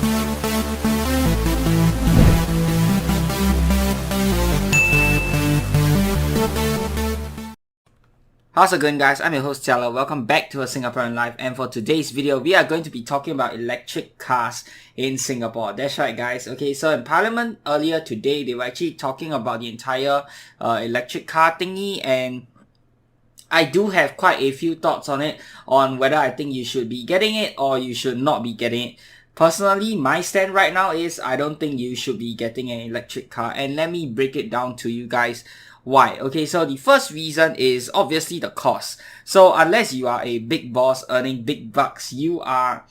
How's it going, guys? I'm your host Tiala. Welcome back to a Singaporean Life, and for today's video we are going to be talking about electric cars in Singapore. That's right, guys. Okay, so in Parliament earlier today they were actually talking about the entire electric car thingy, and I do have quite a few thoughts on it, on whether I think you should be getting it or you should not be getting it. Personally, my stand right now is I don't think you should be getting an electric car, and let me break it down to you guys. Why? Okay, so the first reason is obviously the cost. So unless you are a big boss earning big bucks, the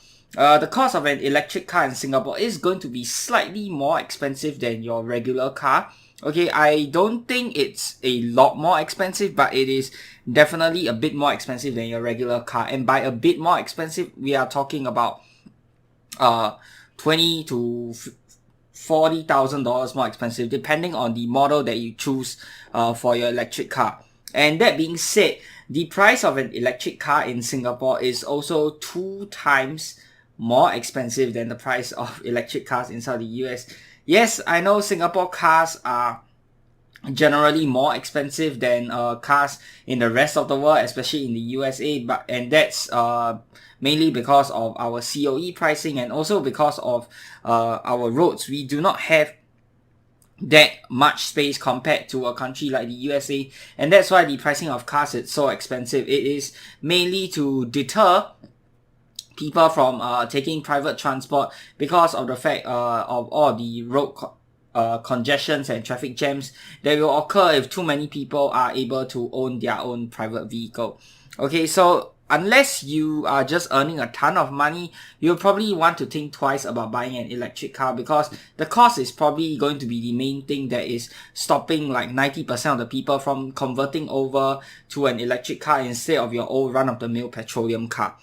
cost of an electric car in Singapore is going to be slightly more expensive than your regular car. Okay, I don't think it's a lot more expensive, but it is definitely a bit more expensive than your regular car. And by a bit more expensive, we are talking about 20 to $40,000 more expensive, depending on the model that you choose for your electric car. And that being said, the price of an electric car in Singapore is also 2 times more expensive than the price of electric cars inside the US. Yes, I know Singapore cars are generally more expensive than cars in the rest of the world, especially in the USA, and that's mainly because of our COE pricing, and also because of our roads. We do not have that much space compared to a country like the USA, and that's why the pricing of cars is so expensive. It is mainly to deter people from taking private transport because of the fact of all the road congestions and traffic jams that will occur if too many people are able to own their own private vehicle. Okay, so unless you are just earning a ton of money, you'll probably want to think twice about buying an electric car, because the cost is probably going to be the main thing that is stopping like 90% of the people from converting over to an electric car instead of your old run-of-the-mill petroleum car.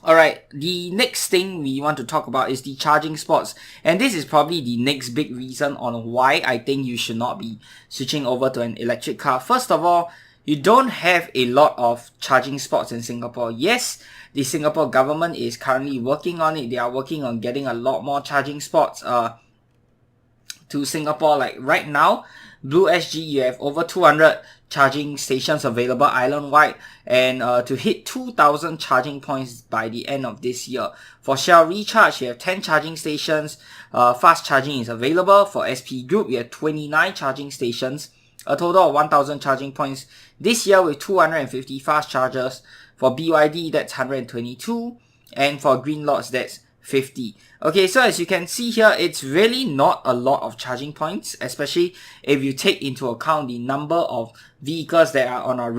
Alright, the next thing we want to talk about is the charging spots, and this is probably the next big reason on why I think you should not be switching over to an electric car. First of all, you don't have a lot of charging spots in Singapore. Yes, the Singapore government is currently working on it. They are working on getting a lot more charging spots to Singapore. Like right now, Blue SG, you have over 200 charging stations available island-wide, and to hit 2,000 charging points by the end of this year. For Shell Recharge, you have 10 charging stations. Fast charging is available. For SP Group, you have 29 charging stations, a total of 1,000 charging points this year with 250 fast chargers. For BYD, that's 122, and for Green Lots, that's 50. Okay, so as you can see here, it's really not a lot of charging points, especially if you take into account the number of vehicles that are on our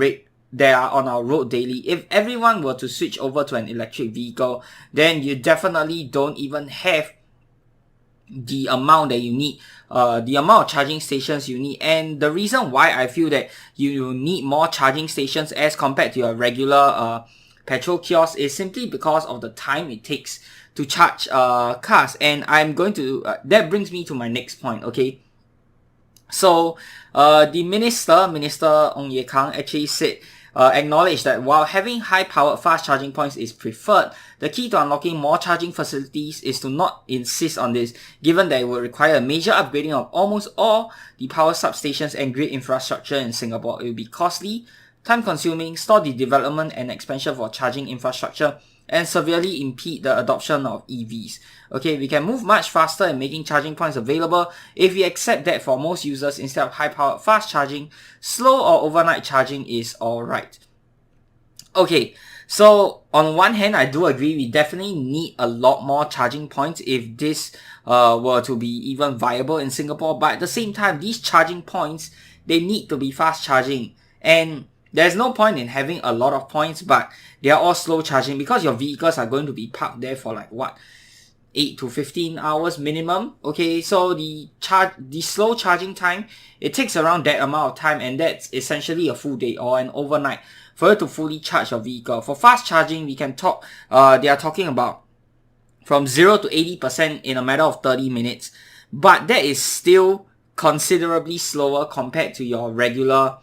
road daily. If everyone were to switch over to an electric vehicle, then you definitely don't even have the amount that you need, the amount of charging stations you need. And the reason why I feel that you need more charging stations as compared to your regular petrol kiosk is simply because of the time it takes to charge cars. And I'm going to that brings me to my next point. Okay, so the Minister Ong Ye Kung actually said, acknowledged that while having high-powered fast charging points is preferred, the key to unlocking more charging facilities is to not insist on this, given that it will require a major upgrading of almost all the power substations and grid infrastructure in Singapore. It will be costly, time-consuming, stall the development and expansion for charging infrastructure, and severely impede the adoption of EVs. Okay, we can move much faster in making charging points available if we accept that for most users, instead of high-powered fast charging, slow or overnight charging is alright. Okay, so on one hand, I do agree we definitely need a lot more charging points if this were to be even viable in Singapore, but at the same time, these charging points, they need to be fast charging, and there's no point in having a lot of points but they are all slow charging, because your vehicles are going to be parked there for like 8 to 15 hours minimum. Okay, so the slow charging time, it takes around that amount of time, and that's essentially a full day or an overnight for you to fully charge your vehicle. For fast charging, we can talk, they are talking about from 0 to 80% in a matter of 30 minutes, but that is still considerably slower compared to your regular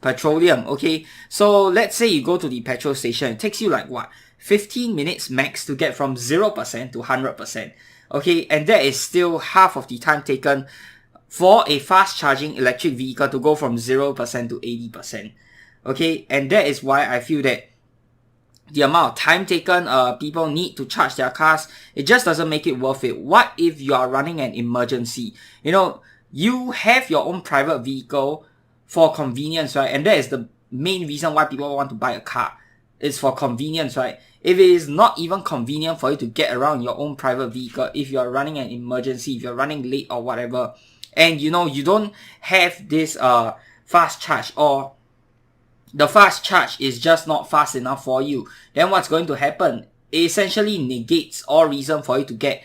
petroleum. Okay, so let's say you go to the petrol station, it takes you like 15 minutes max to get from 0% to 100%. Okay, and that is still half of the time taken for a fast charging electric vehicle to go from 0% to 80%. Okay, and that is why I feel that the amount of time taken people need to charge their cars, it just doesn't make it worth it. What if you are running an emergency? You know, you have your own private vehicle for convenience, right? And that is the main reason why people want to buy a car. It's for convenience, right? If it is not even convenient for you to get around your own private vehicle, if you are running an emergency, if you're running late or whatever, and you know you don't have this fast charge, or the fast charge is just not fast enough for you, then what's going to happen? It essentially negates all reason for you to get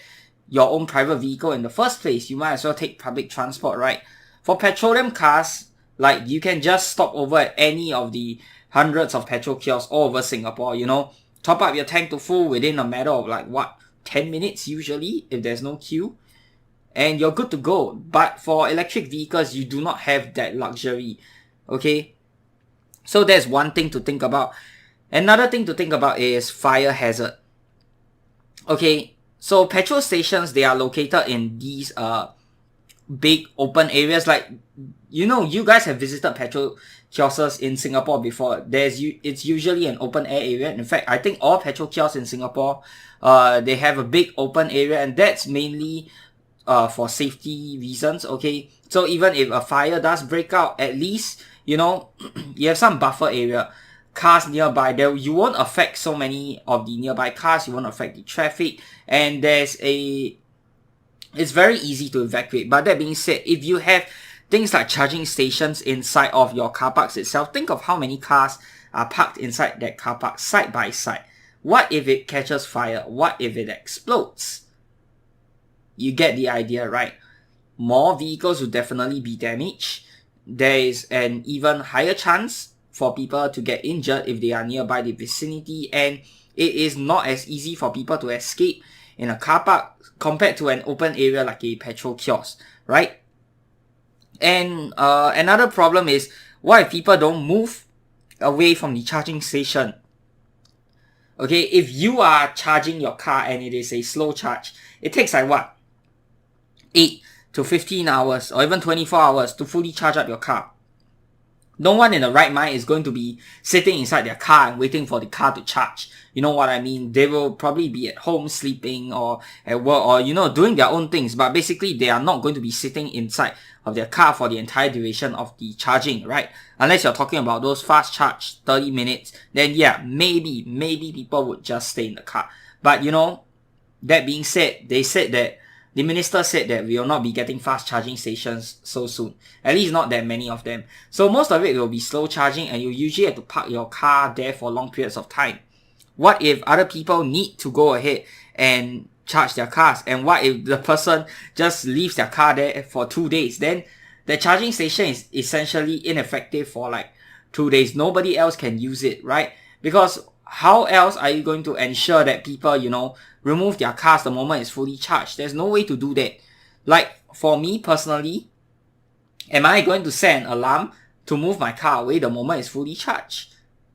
your own private vehicle in the first place. You might as well take public transport, right? For petroleum cars, like, you can just stop over at any of the hundreds of petrol kiosks all over Singapore, you know, top up your tank to full within a matter of 10 minutes usually, if there's no queue, and you're good to go. But for electric vehicles, you do not have that luxury. Okay, so that's one thing to think about. Another thing to think about is fire hazard. Okay, so petrol stations, they are located in these big open areas. Like, you know, you guys have visited petrol kiosks in Singapore before. It's usually an open air area. In fact, I think all petrol kiosks in Singapore, they have a big open area, and that's mainly for safety reasons. Okay, so even if a fire does break out, at least, you know, you have some buffer area, cars nearby. There, you won't affect so many of the nearby cars, you won't affect the traffic, and it's very easy to evacuate. But that being said, if you have things like charging stations inside of your car parks itself, think of how many cars are parked inside that car park side by side. What if it catches fire? What if it explodes? You get the idea, right? More vehicles will definitely be damaged. There is an even higher chance for people to get injured if they are nearby the vicinity, and it is not as easy for people to escape in a car park compared to an open area like a petrol kiosk, right? And another problem is, what if people don't move away from the charging station? Okay, if you are charging your car and it is a slow charge, it takes 8 to 15 hours or even 24 hours to fully charge up your car. No one in the right mind is going to be sitting inside their car and waiting for the car to charge. You know what I mean? They will probably be at home sleeping or at work, or, you know, doing their own things. But basically, they are not going to be sitting inside of their car for the entire duration of the charging, right? Unless you're talking about those fast charge 30 minutes, then yeah, maybe people would just stay in the car. But, you know, that being said, the minister said that we will not be getting fast charging stations so soon. At least not that many of them. So most of it will be slow charging, and you usually have to park your car there for long periods of time. What if other people need to go ahead and charge their cars? And what if the person just leaves their car there for 2 days? Then the charging station is essentially ineffective for 2 days. Nobody else can use it, right? Because how else are you going to ensure that people, you know, remove their cars the moment it's fully charged? There's no way to do that. Like, for me personally, am I going to set an alarm to move my car away the moment it's fully charged?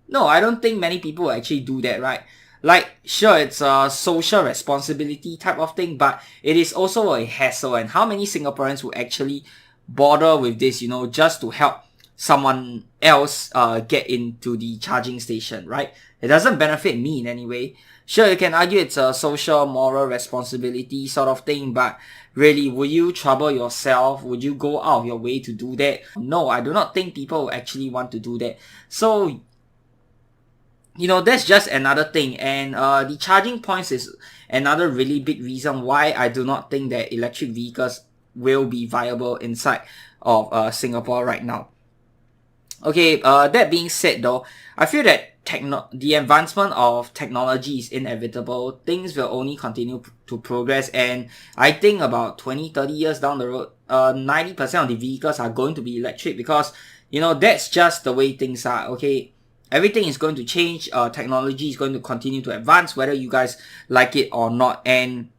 No, I don't think many people will actually do that, right? Like, sure, it's a social responsibility type of thing, but it is also a hassle. And how many Singaporeans will actually bother with this, you know, just to help someone else get into the charging station, right? It doesn't benefit me in any way. Sure, you can argue it's a social, moral responsibility sort of thing, but really, will you trouble yourself? Would you go out of your way to do that? No, I do not think people will actually want to do that. So, you know, that's just another thing. And the charging points is another really big reason why I do not think that electric vehicles will be viable inside of Singapore right now. Okay, that being said though, I feel that the advancement of technology is inevitable. Things will only continue to progress, and I think about 20-30 years down the road, 90% of the vehicles are going to be electric, because, you know, that's just the way things are. Okay, everything is going to change. Technology is going to continue to advance, whether you guys like it or not, and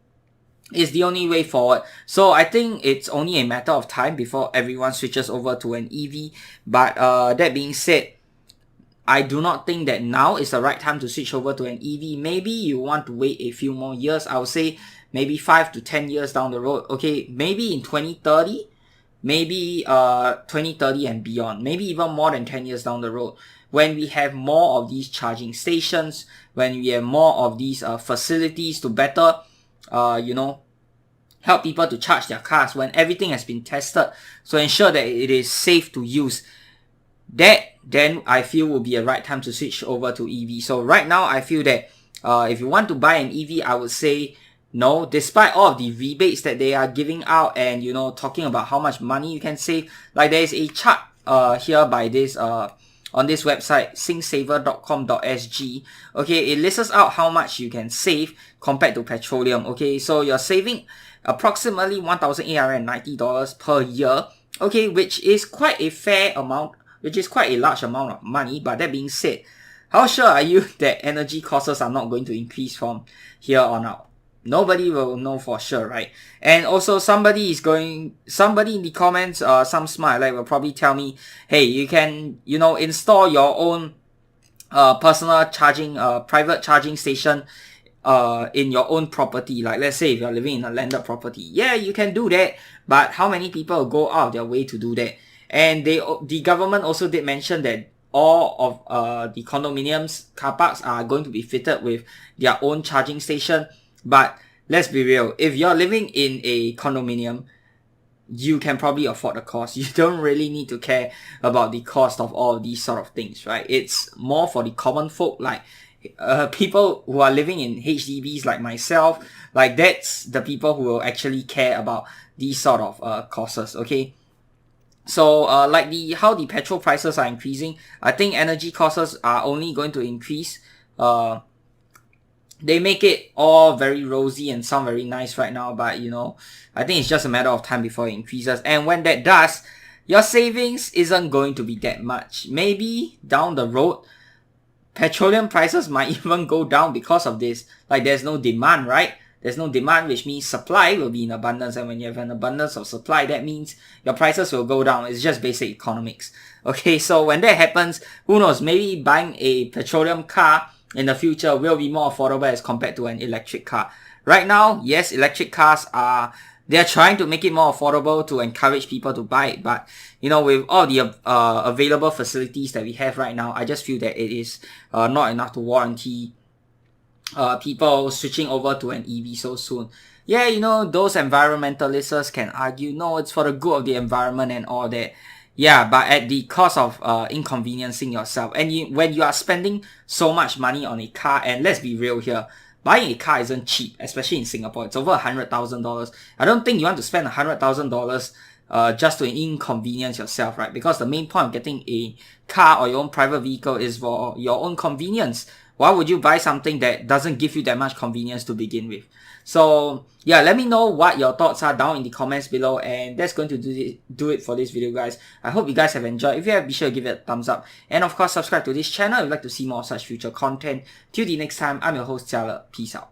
it's the only way forward. So I think it's only a matter of time before everyone switches over to an EV. But that being said, I do not think that now is the right time to switch over to an EV. Maybe you want to wait a few more years. I would say maybe 5 to 10 years down the road. Okay, maybe in 2030, maybe 2030 and beyond, maybe even more than 10 years down the road, when we have more of these charging stations, when we have more of these facilities to better help people to charge their cars, when everything has been tested so ensure that it is safe to use, that then I feel will be a right time to switch over to EV. So right now I feel that if you want to buy an EV, I would say no, despite all of the rebates that they are giving out and talking about how much money you can save. Like there is a chart here by this on this website singsaver.com.sg. Okay, it lists out how much you can save compared to petroleum. Okay, so you're saving approximately $1,890 per year. Okay, which is quite a fair amount, which is quite a large amount of money. But that being said, how sure are you that energy costs are not going to increase from here on out? Nobody will know for sure, right? And also somebody in the comments, some smart like will probably tell me, hey, you can, install your own personal charging, private charging station in your own property. Like let's say if you're living in a landed property, yeah, you can do that. But how many people go out of their way to do that? And the government also did mention that all of the condominiums car parks are going to be fitted with their own charging station. But let's be real, if you're living in a condominium, you can probably afford the cost. You don't really need to care about the cost of all of these sort of things, right? It's more for the common folk, like people who are living in HDBs like myself. Like that's the people who will actually care about these sort of costs, okay? So like how the petrol prices are increasing, I think energy costs are only going to increase. They make it all very rosy and sound very nice right now, but I think it's just a matter of time before it increases. And when that does, your savings isn't going to be that much. Maybe down the road, petroleum prices might even go down because of this. Like there's no demand, right? There's no demand, which means supply will be in abundance. And when you have an abundance of supply, that means your prices will go down. It's just basic economics. Okay, so when that happens, who knows? Maybe buying a petroleum car in the future will be more affordable as compared to an electric car. Right now, yes, electric cars they're trying to make it more affordable to encourage people to buy it. But, with all the available facilities that we have right now, I just feel that it is not enough to warranty people switching over to an EV so soon. Yeah, those environmentalists can argue, no, it's for the good of the environment and all that. Yeah, but at the cost of inconveniencing yourself. And when you are spending so much money on a car, and let's be real here, buying a car isn't cheap, especially in Singapore. It's over $100,000. I don't think you want to spend $100,000 just to inconvenience yourself, right? Because the main point of getting a car or your own private vehicle is for your own convenience. Why would you buy something that doesn't give you that much convenience to begin with? So yeah, let me know what your thoughts are down in the comments below, and that's going to do it for this video, guys. I hope you guys have enjoyed. If you have, be sure to give it a thumbs up, and of course subscribe to this channel if you'd like to see more such future content. Till the next time, I'm your host Jia Le. Peace out.